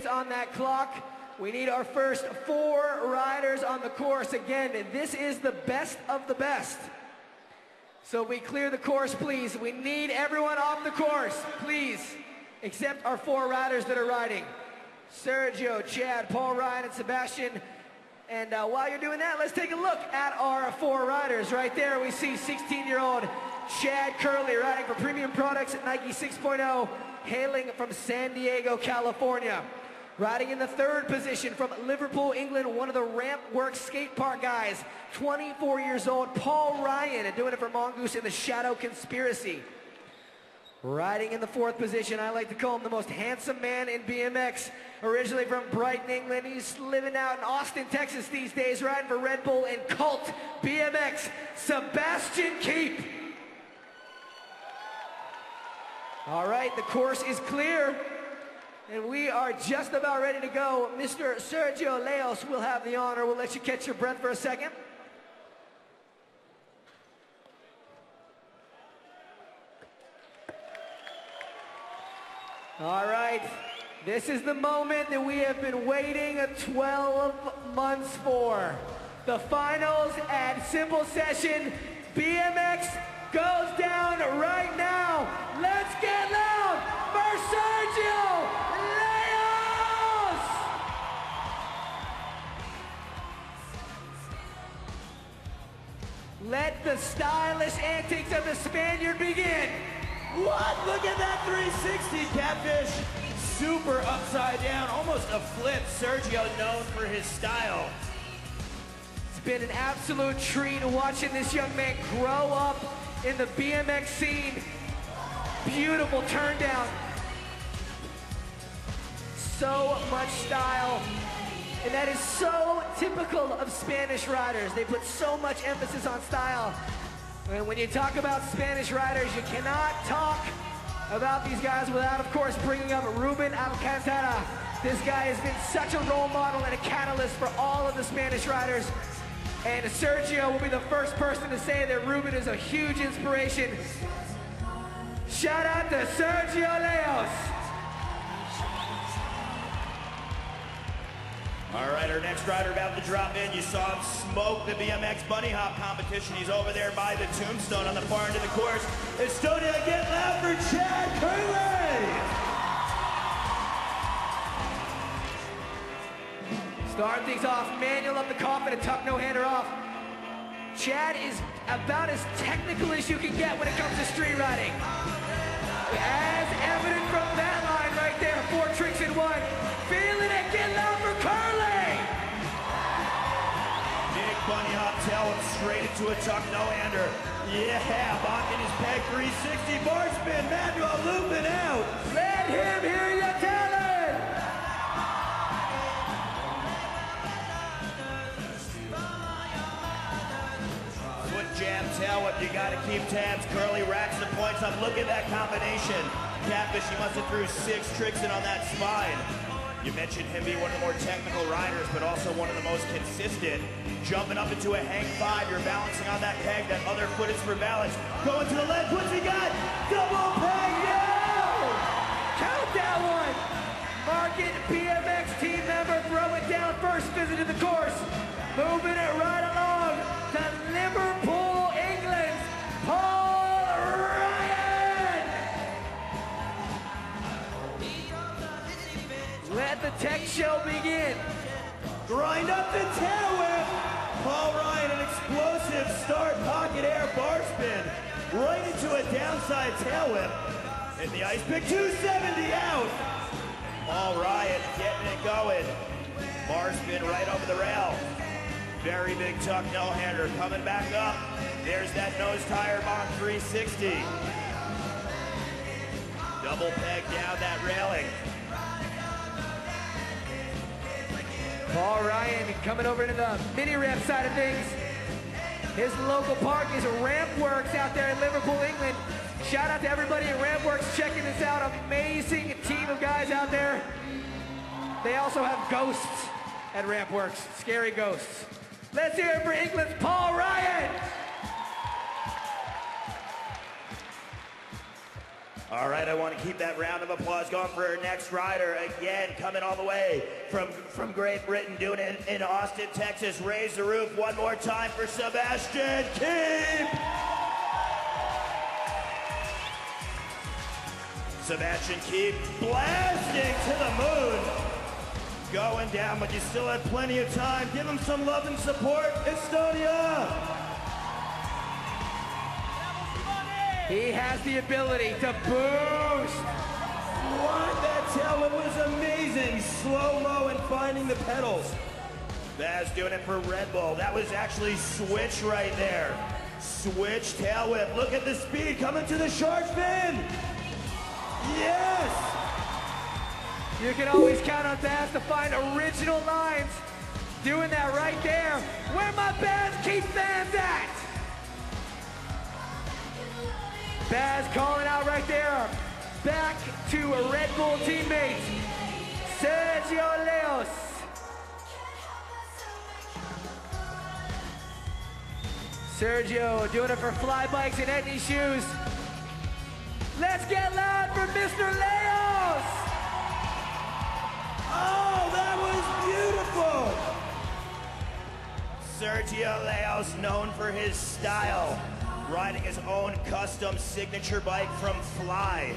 on that clock. We need our first 4 riders on the course. Again, this is the best of the best. So we clear the course, please. We need everyone off the course, please, except our 4 riders that are riding. Sergio, Chad, Paul, Ryan, and Sebastian. And while you're doing that, let's take a look at our 4 riders. Right there, we see 16-year-old Chad Curley riding for Premium Products at Nike 6.0, hailing from San Diego, California. Riding in the 3rd position from Liverpool, England, one of the Ramp Works skate park guys, 24 years old, Paul Ryan, and doing it for Mongoose in the Shadow Conspiracy. Riding in the 4th position, I like to call him the most handsome man in BMX. Originally from Brighton, England, he's living out in Austin, Texas these days, riding for Red Bull and Cult BMX, Sebastian Keep. All right, the course is clear, and we are just about ready to go. Mr. Sergio Leos will have the honor. We'll let you catch your breath for a second. All right, this is the moment that we have been waiting 12 months for. The finals at Simpel Session. BMX goes down right now. Let's get loud for Sergio Leos! Let the stylish antics of the Spaniard begin. What? Look at that 360, Catfish. Super upside down, almost a flip. Sergio known for his style. It's been an absolute treat watching this young man grow up in the BMX scene. Beautiful turn down. So much style. And that is so typical of Spanish riders. They put so much emphasis on style. And when you talk about Spanish riders, you cannot talk about these guys without, of course, bringing up Ruben Alcantara. This guy has been such a role model and a catalyst for all of the Spanish riders. And Sergio will be the first person to say that Ruben is a huge inspiration. Shout out to Sergio Leos. All right, our next rider about to drop in. You saw him smoke the BMX bunny hop competition. He's over there by the tombstone on the far end of the course. Estonia, get loud for Chad Curley! Start things off, manual up the coffin and tuck no-hander off. Chad is about as technical as you can get when it comes to street riding. As evident from that line right there, 4 tricks in 1. Feeling it, get loud for Curley! Big bunny hop tail whip straight into a tuck no-hander. Yeah, bonking his peg 360 bar spin, manual looping out. Let him hear you tell it! Foot jam tail whip, you gotta keep tabs. Curley racks the points up. Look at that combination. Catfish, he must have threw 6 tricks in on that spine. You mentioned him being one of the more technical riders, but also one of the most consistent. Jumping up into a hang 5, you're balancing on that peg. That other foot is for balance. Going to the ledge, what's he got? Double peg, no! Count that one! Market BMX team member, throw it down, first visit to the course. Moving it right along to Liverpool, England, Paul Ryan! Let the tech show begin. Grind up the tail whip. Paul Ryan, an explosive start, pocket air bar spin. Right into a downside tail whip. And the ice pick, 270 out. Paul Ryan getting it going. Bar spin right over the rail. Very big tuck no-hander coming back up. There's that nose tire on 360. Double peg down that railing. Paul Ryan coming over to the mini ramp side of things. His local park is Ramp Works out there in Liverpool, England. Shout out to everybody at Ramp Works checking this out. Amazing team of guys out there. They also have ghosts at Ramp Works, scary ghosts. Let's hear it for England's Paul Ryan. All right, I want to keep that round of applause going for our next rider. Again, coming all the way from Great Britain, doing it in Austin, Texas. Raise the roof one more time for Sebastian Keep. Sebastian Keep blasting to the moon. Going down, but you still have plenty of time. Give him some love and support, Estonia. He has the ability to boost. What? That tailwind was amazing. Slow-mo and finding the pedals. Baz doing it for Red Bull. That was actually switch right there. Switch tail whip. Look at the speed coming to the shark fin. Yes! You can always count on Baz to find original lines. Doing that right there. Where my Baz Keep fans at? Baz calling out right there. Back to a Red Bull teammate, Sergio Leos. Sergio doing it for fly bikes and Etnies shoes. Let's get loud for Mr. Leos. Oh, that was beautiful. Sergio Leos, known for his style. Riding his own custom signature bike from Fly.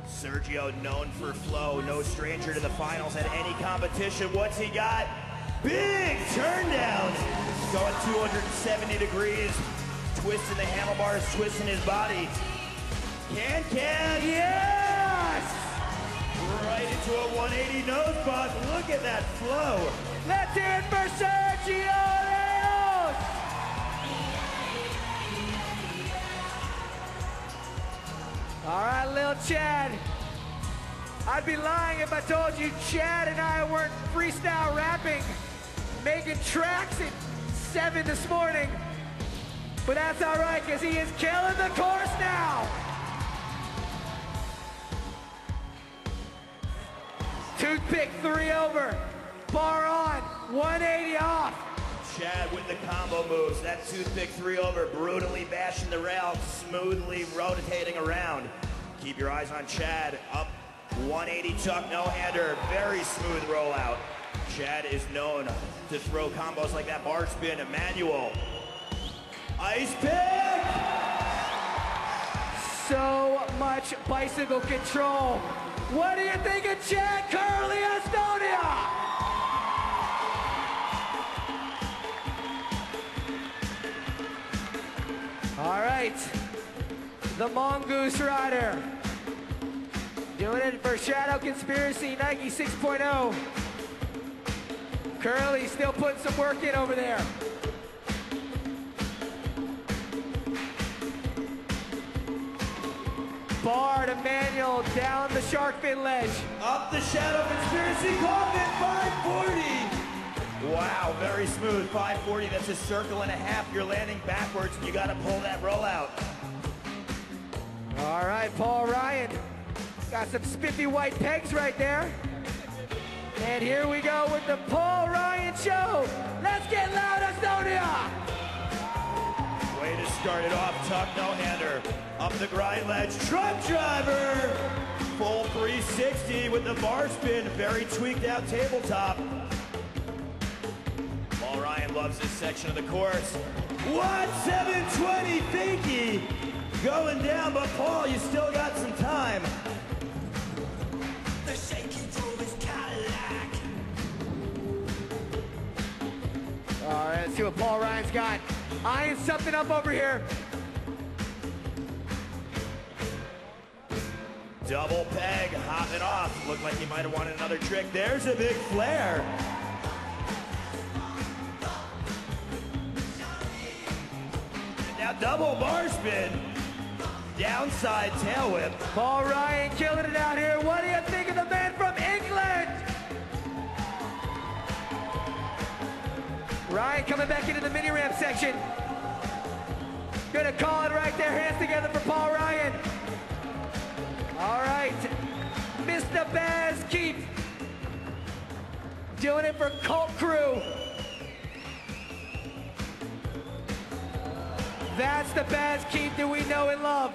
Sergio, known for flow, no stranger to the finals at any competition. What's he got? Big turn down. Going 270 degrees, twisting the handlebars, twisting his body. Yes! Right into a 180 nose bump. Look at that flow. Let's hear it for Sergio Leos. All right, Lil Chad. I'd be lying if I told you Chad and I weren't freestyle rapping, making tracks at 7 this morning. But that's all right, because he is killing the course now. Toothpick 3 over, bar on, 180 off. Chad with the combo moves. That toothpick 3 over, brutally bashing the rail, smoothly rotating around. Keep your eyes on Chad. Up 180 tuck no-hander, very smooth rollout. Chad is known to throw combos like that bar spin. Emmanuel. Ice pick! So much bicycle control. What do you think of Chad Curly, Estonia? All right, the Mongoose Rider. Doing it for Shadow Conspiracy Nike 6.0. Curly still putting some work in over there. Bard Emmanuel down the shark fin ledge. Up the Shadow Conspiracy coffin, 540. Wow, very smooth, 540. That's a circle and a half. You're landing backwards and you gotta pull that rollout. All right, Paul Ryan. Got some spiffy white pegs right there. And here we go with the Paul Ryan show. Let's get loud, Estonia! Way to start it off, tuck no-hander. Up the grind ledge, truck driver. Full 360 with the bar spin, very tweaked out tabletop. Paul Ryan loves this section of the course. What, 720 Finky? Going down, but Paul, you still got some time. The shaky drove his Cadillac. All right, let's see what Paul Ryan's got. Eyeing something up over here. Double peg, hopping off. Looked like he might have wanted another trick. There's a big flare. Now double bar spin. Downside tail whip. Paul Ryan killing it out here. What do you think of the man from England? Ryan coming back into the mini ramp section. Gonna call it right there. Hands together for Paul Ryan. All right, Mr. Baz Keep doing it for Cult Crew. That's the Baz Keep that we know and love.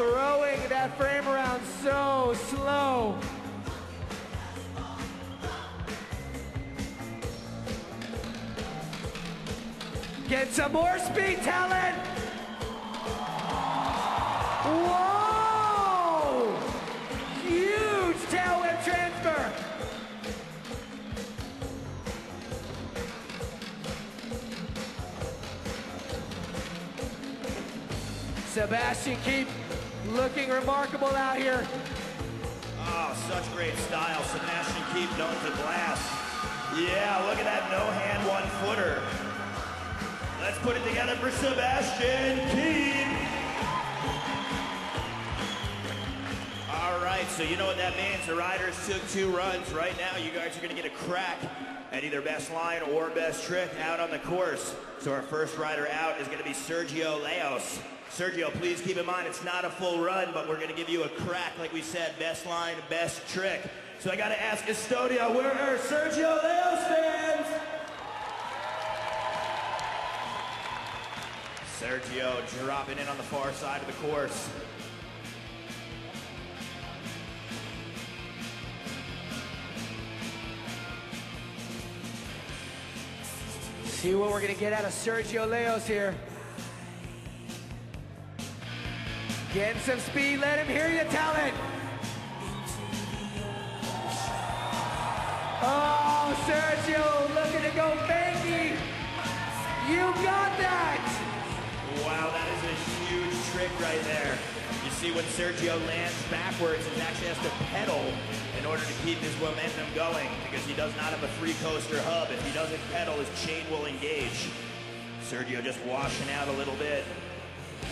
throwing that frame around so slow. Get some more speed, talent. Whoa! Huge tail whip transfer. Sebastian Keep looking remarkable out here. Oh, such great style. Sebastian Keep known to blast. Yeah, look at that no-hand one-footer. Let's put it together for Sebastian Keep. All right, so you know what that means. The riders took 2 runs. Right now, you guys are going to get a crack at either best line or best trick out on the course. So our first rider out is going to be Sergio Leos. Sergio, please keep in mind it's not a full run, but we're going to give you a crack, like we said, best line, best trick. So I got to ask Estonia, where are Sergio Leos fans? Sergio dropping in on the far side of the course. See what we're gonna get out of Sergio Leos here. Getting some speed, let him hear you, talent. Oh, Sergio looking to go bangy. You got that. Wow, that is a huge trick right there. You see when Sergio lands backwards, he actually has to pedal in order to keep his momentum going because he does not have a 3-coaster hub. If he doesn't pedal, his chain will engage. Sergio just washing out a little bit.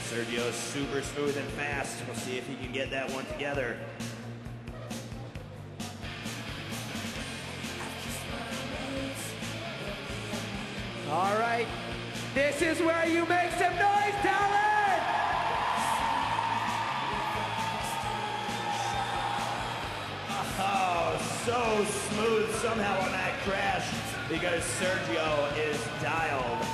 Sergio's super smooth and fast. We'll see if he can get that one together. All right, this is where you make some noise, talent! Oh, so smooth somehow on that crash because Sergio is dialed.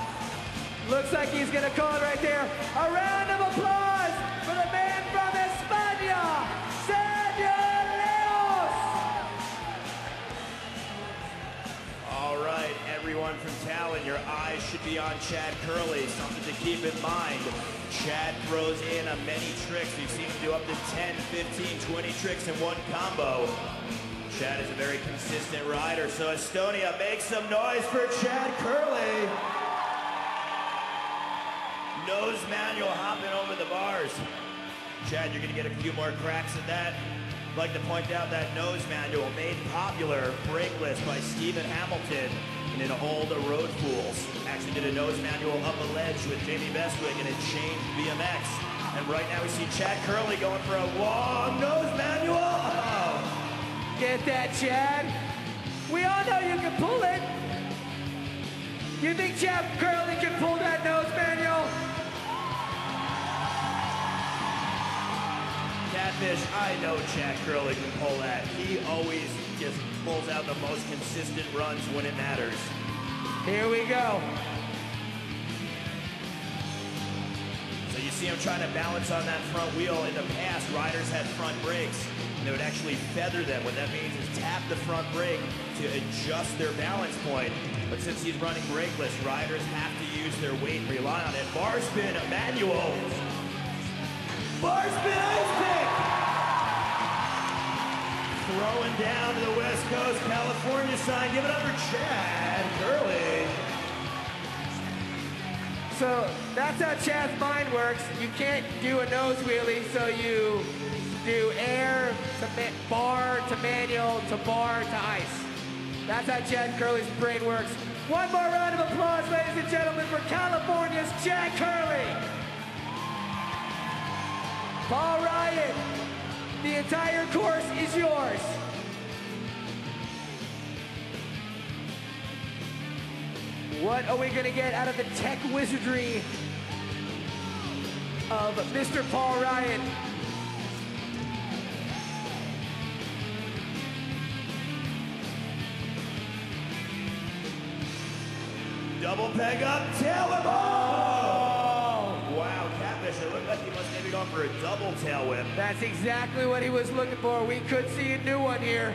Looks like he's gonna call it right there. A round of applause for the man from España, Sergio Leos! All right, everyone from Talon, your eyes should be on Chad Curley. Something to keep in mind. Chad throws in a many tricks. We've seen him do up to 10, 15, 20 tricks in one combo. Chad is a very consistent rider. So Estonia, make some noise for Chad Curley. Nose manual hopping over the bars. Chad, you're gonna get a few more cracks at that. I'd like to point out that nose manual made popular brakeless by Stephen Hamilton and in all the road fools. Actually did a nose manual up a ledge with Jamie Bestwick and it changed BMX. And right now we see Chad Curley going for a long nose manual. Oh. Get that, Chad. We all know you can pull it. You think Chad Curley can pull that nose manual? Catfish, I know Chad Curley can pull that. He always just pulls out the most consistent runs when it matters. Here we go. So you see him trying to balance on that front wheel. In the past, riders had front brakes, and they would actually feather them. What that means is tap the front brake to adjust their balance point. But since he's running brakeless, riders have to use their weight and rely on it. Bar spin, manual. Bar spin, ice pick. Throwing down to the West Coast, California sign. Give it up for Chad Curley. So that's how Chad's mind works. You can't do a nose wheelie, so you do air to bar to manual to bar to ice. That's how Chad Curley's brain works. One more round of applause, ladies and gentlemen, for California's Chad Curley. Paul Ryan, the entire course is yours. What are we going to get out of the tech wizardry of Mr. Paul Ryan? Double peg up, tail him. Oh! Wow, Catfish, it looked like he must maybe go going for a double tail whip. That's exactly what he was looking for. We could see a new one here.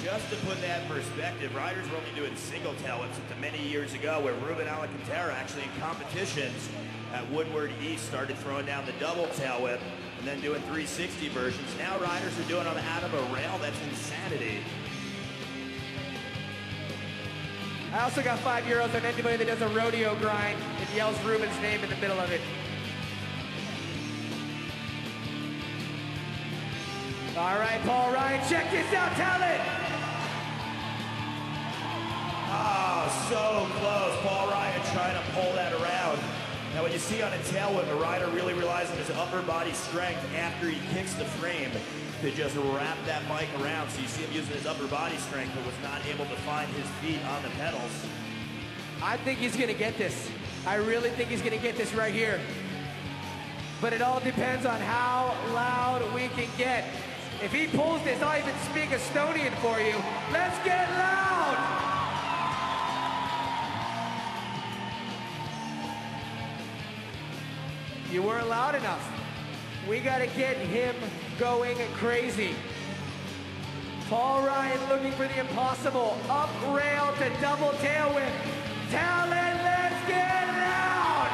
Just to put that in perspective, riders were only doing single tail whips up to many years ago, where Ruben Alcantara actually in competitions at Woodward East started throwing down the double tail whip and then doing 360 versions. Now riders are doing them out of a rail. That's insanity. I also got €5 on anybody that does a rodeo grind and yells Ruben's name in the middle of it. All right, Paul Ryan, check this out, talent! Oh, so close. Paul Ryan trying to pull that around. Now, what you see on a tail whip, a rider really relies on his upper body strength after he kicks the frame to just wrap that bike around. So you see him using his upper body strength, but was not able to find his feet on the pedals. I think he's gonna get this. I really think he's gonna get this right here. But it all depends on how loud we can get. If he pulls this, I'll even speak Estonian for you. Let's get loud! You weren't loud enough. We gotta get him going crazy. Paul Ryan looking for the impossible. Up rail to double tail whip. Talent, let's get loud!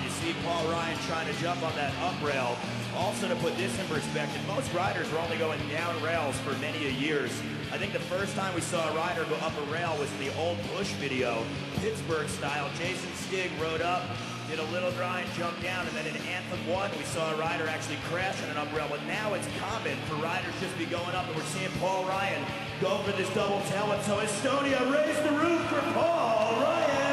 You see Paul Ryan trying to jump on that up rail. Also, to put this in perspective, most riders were only going down rails for many years. I think the first time we saw a rider go up a rail was in the old Bush video, Pittsburgh style. Jason Stig rode up, did a little grind, jump down, and then in Anthem 1, we saw a rider actually crash on an up rail. But now it's common for riders just be going up, and we're seeing Paul Ryan go for this double tail whip. So Estonia raised the roof for Paul Ryan.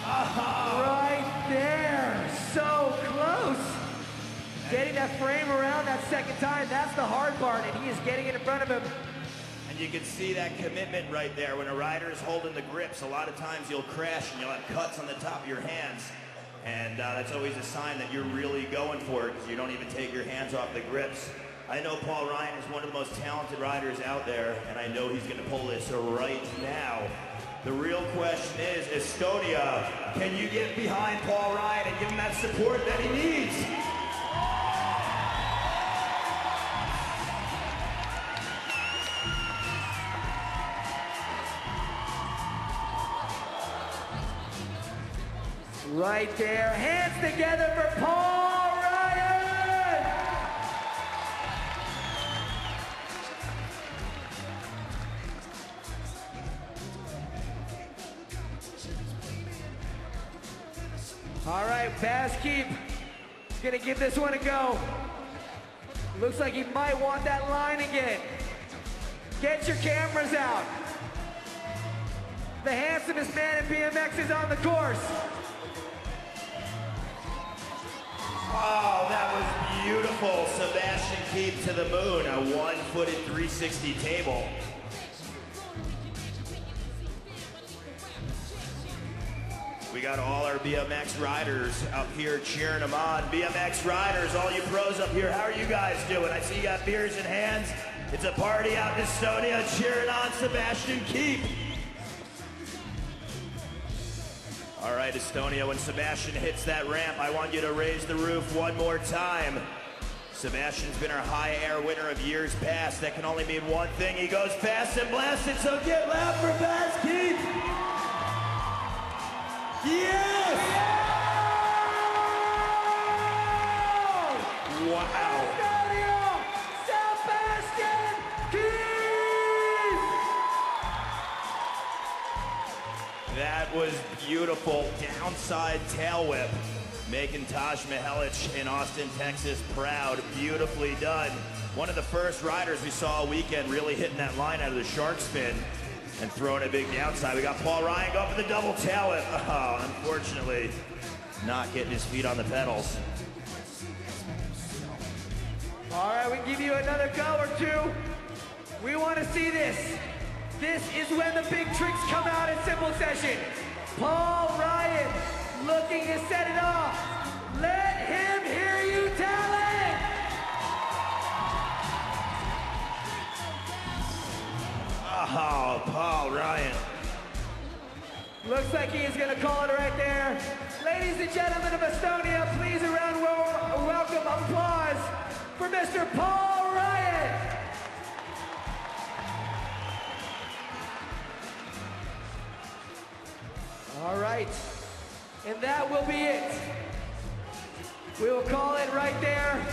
Right there, so close. Getting that frame around that second time, that's the hard part, and he is getting it in front of him. And you can see that commitment right there. When a rider is holding the grips, a lot of times you'll crash and you'll have cuts on the top of your hands. And that's always a sign that you're really going for it, because you don't even take your hands off the grips. I know Paul Ryan is one of the most talented riders out there, and I know he's going to pull this right now. The real question is, Estonia, can you get behind Paul Ryan and give him that support that he needs? Right there, hands together for Paul Ryan! All right, Baz Keep is gonna give this one a go. Looks like he might want that line again. Get your cameras out. The handsomest man in BMX is on the course. Oh, that was beautiful. Sebastian Keep to the moon, a one-footed 360 table. We got all our BMX riders up here cheering them on. BMX riders, all you pros up here, how are you guys doing? I see you got beers in hands. It's a party out in Estonia cheering on Sebastian Keep. All right, Estonia, when Sebastian hits that ramp, I want you to raise the roof one more time. Sebastian's been our high air winner of years past. That can only mean one thing. He goes fast and blasted, so get loud for Baz Keep. Yes! Wow. Sebastian Keep! That was beautiful. Downside tail whip. Making Taj Mihelich in Austin, Texas proud. Beautifully done. One of the first riders we saw all weekend really hitting that line out of the shark spin and throwing a big downside. We got Paul Ryan going for the double tail whip. Oh, unfortunately, not getting his feet on the pedals. All right, we can give you another go or two. We want to see this. This is when the big tricks come out in Simpel Session. Paul Ryan looking to set it off. Let him hear you, talent! Oh, Paul Ryan. Looks like he is going to call it right there. Ladies and gentlemen of Estonia, please a round welcome applause for Mr. Paul Ryan. All right, and that will be it. We will call it right there.